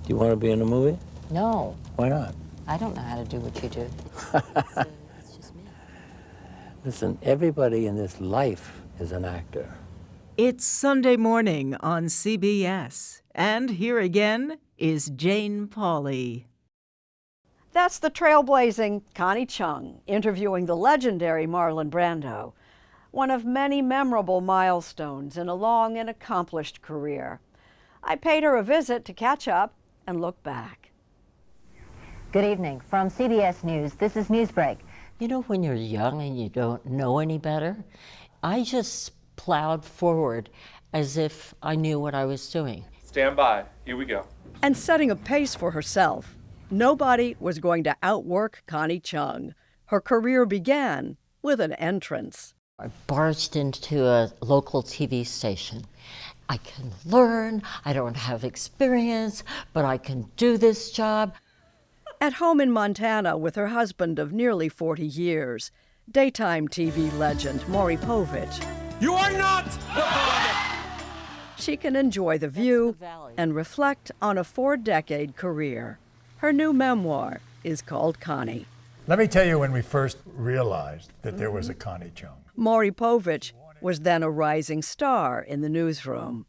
Do you want to be in a movie? No. Why not? I don't know how to do what you do. It's just me. Listen, everybody in this life is an actor. It's Sunday morning on CBS. And here again is Jane Pauley. That's the trailblazing Connie Chung interviewing the legendary Marlon Brando, one of many memorable milestones in a long and accomplished career. I paid her a visit to catch up and look back. Good evening. From CBS News, this is Newsbreak. You know, when you're young and you don't know any better, I just plowed forward as if I knew what I was doing. Stand by. Here we go. And setting a pace for herself. Nobody was going to outwork Connie Chung. Her career began with an entrance. I barged into a local TV station. I can learn, I don't have experience, but I can do this job. At home in Montana with her husband of nearly 40 years, daytime TV legend Maury Povich. You are not the father! She can enjoy the view and reflect on a 4-decade career. Her new memoir is called Connie. Let me tell you when we first realized that there was a Connie Chung. Maury Povich was then a rising star in the newsroom.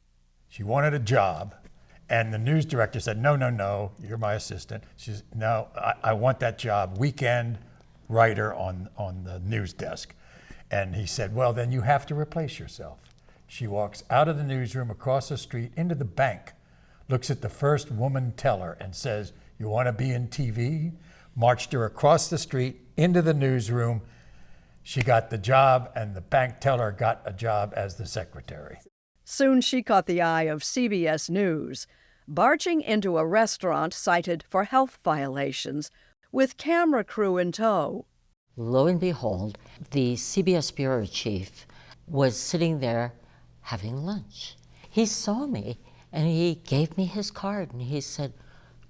She wanted a job, and the news director said, no, you're my assistant. She said, no, I want that job, weekend writer on the news desk. And he said, well, then you have to replace yourself. She walks out of the newsroom, across the street, into the bank, looks at the first woman teller and says, you want to be in TV? Marched her across the street into the newsroom. She got the job, and the bank teller got a job as the secretary. Soon she caught the eye of CBS News, barging into a restaurant cited for health violations with camera crew in tow. Lo and behold, the CBS bureau chief was sitting there having lunch. He saw me, and he gave me his card, and he said,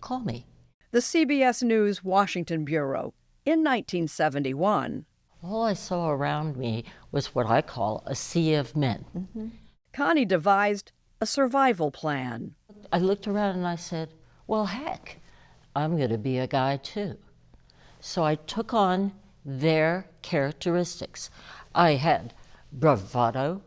call me. The CBS News Washington Bureau in 1971. All I saw around me was what I call a sea of men. Mm-hmm. Connie devised a survival plan. I looked around and I said, well, heck, I'm going to be a guy too. So I took on their characteristics. I had bravado.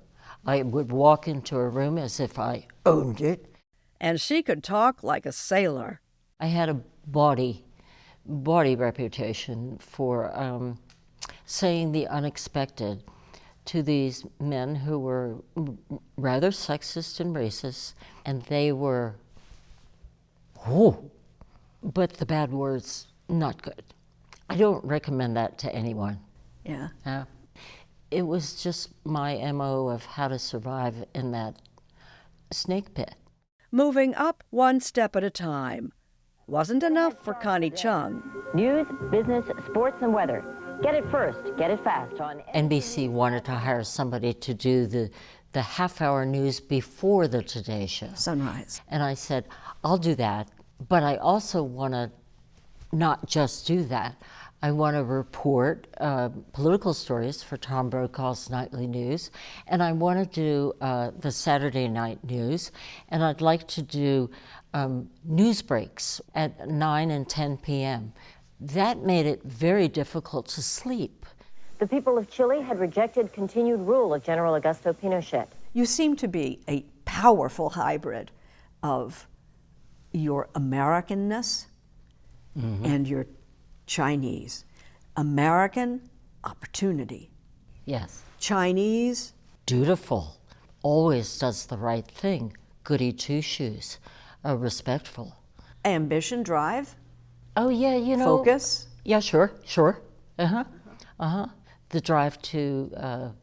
I would walk into a room as if I owned it. And she could talk like a sailor. I had a body reputation for saying the unexpected to these men who were rather sexist and racist, and they were, but the bad words, not good. I don't recommend that to anyone. Yeah. It was just my MO of how to survive in that snake pit. Moving up one step at a time. Wasn't enough for Connie Chung. News, business, sports, and weather. Get it first, get it fast on NBC wanted to hire somebody to do the half-hour news before the Today Show. Sunrise. And I said, I'll do that, but I also want to not just do that. I want to report political stories for Tom Brokaw's Nightly News, and I want to do the Saturday night news, and I'd like to do news breaks at 9 and 10 p.m. That made it very difficult to sleep. The people of Chile had rejected continued rule of General Augusto Pinochet. You seem to be a powerful hybrid of your Americanness and your Chinese. American, opportunity. Yes. Chinese, dutiful, always does the right thing, goody two-shoes, respectful. Ambition, drive. Oh yeah, you know. Focus. Yeah, sure. The drive to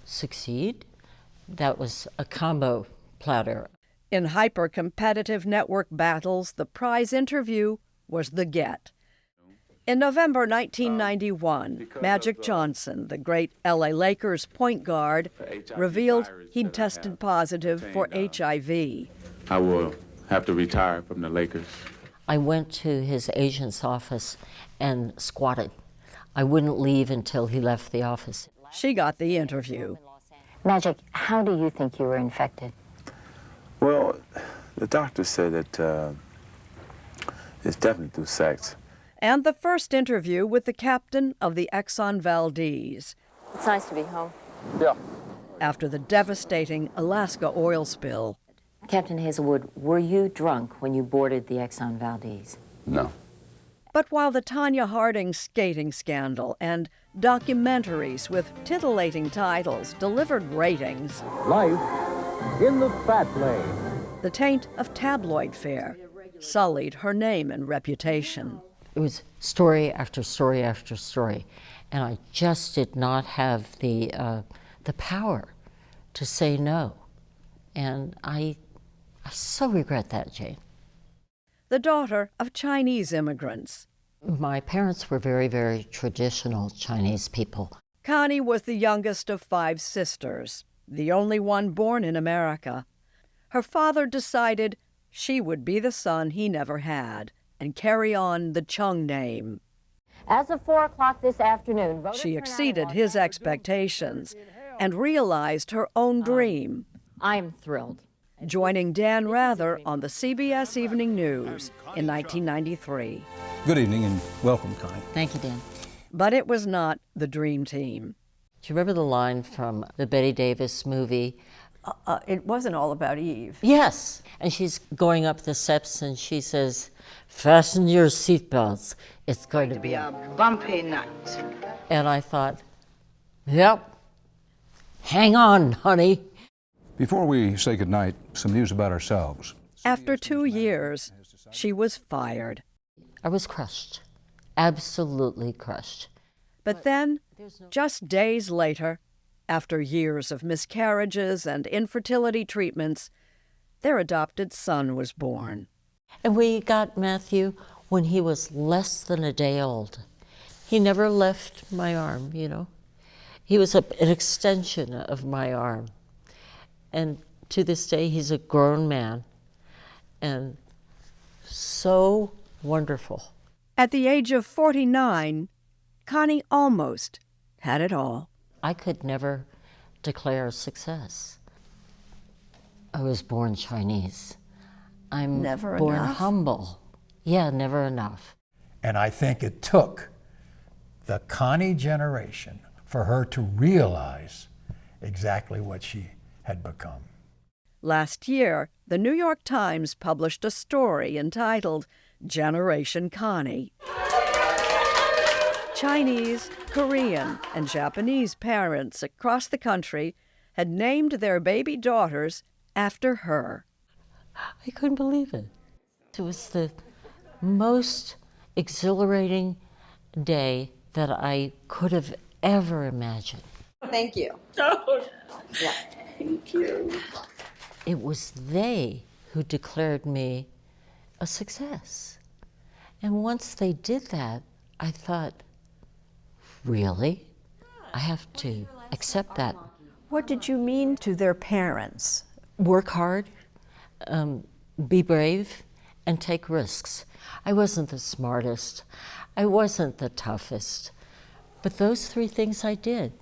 succeed, that was a combo platter. In hyper-competitive network battles, the prize interview was the get. In November 1991, Magic Johnson, the great LA Lakers point guard, revealed he'd tested positive for HIV. I will have to retire from the Lakers. I went to his agent's office and squatted. I wouldn't leave until he left the office. She got the interview. Magic, how do you think you were infected? Well, the doctor said that It's definitely through sex. And the first interview with the captain of the Exxon Valdez It's nice to be home. Yeah. after the devastating Alaska oil spill. Captain Hazelwood, were you drunk when you boarded the Exxon Valdez? No. But while the Tanya Harding skating scandal and documentaries with titillating titles delivered ratings, Life in the fat lane. the taint of tabloid fare sullied her name and reputation. It was story after story after story, and I just did not have the power to say no. And I so regret that, Jane. The daughter of Chinese immigrants, My parents were very, very traditional Chinese people. Connie was the youngest of 5 sisters, the only one born in America. Her father decided she would be the son he never had and carry on the Chung name. As of 4 o'clock this afternoon, voter She turnout in exceeded Los his Angeles expectations and realized her own dream, I'm thrilled. joining Dan Rather on the CBS Evening News in 1993. Good evening and welcome, Connie. Thank you, Dan. But it was not the dream team. Do you remember the line from the Bette Davis movie? It wasn't all about Eve. Yes. And she's going up the steps and she says, "Fasten your seatbelts. It's going to be a bumpy night." And I thought, yep, hang on, honey. Before we say goodnight, some news about ourselves. After 2 years, she was fired. I was crushed, absolutely crushed. But then, just days later, after years of miscarriages and infertility treatments, their adopted son was born. And we got Matthew when he was less than a day old. He never left my arm, you know. He was an extension of my arm. And to this day, he's a grown man and so wonderful. At the age of 49, Connie almost had it all. I could never declare success. I was born Chinese. I'm Never born enough? humble. Yeah, never enough. And I think it took the Connie generation for her to realize exactly what she had become. Last year, the New York Times published a story entitled Generation Connie. Chinese, Korean, and Japanese parents across the country had named their baby daughters after her. I couldn't believe it. It was the most exhilarating day that I could have ever imagined. Thank you. Thank you. It was they who declared me a success. And once they did that, I thought, really? I have to accept that. What did you mean to their parents? Work hard, be brave, and take risks. I wasn't the smartest. I wasn't the toughest. But those 3 things I did.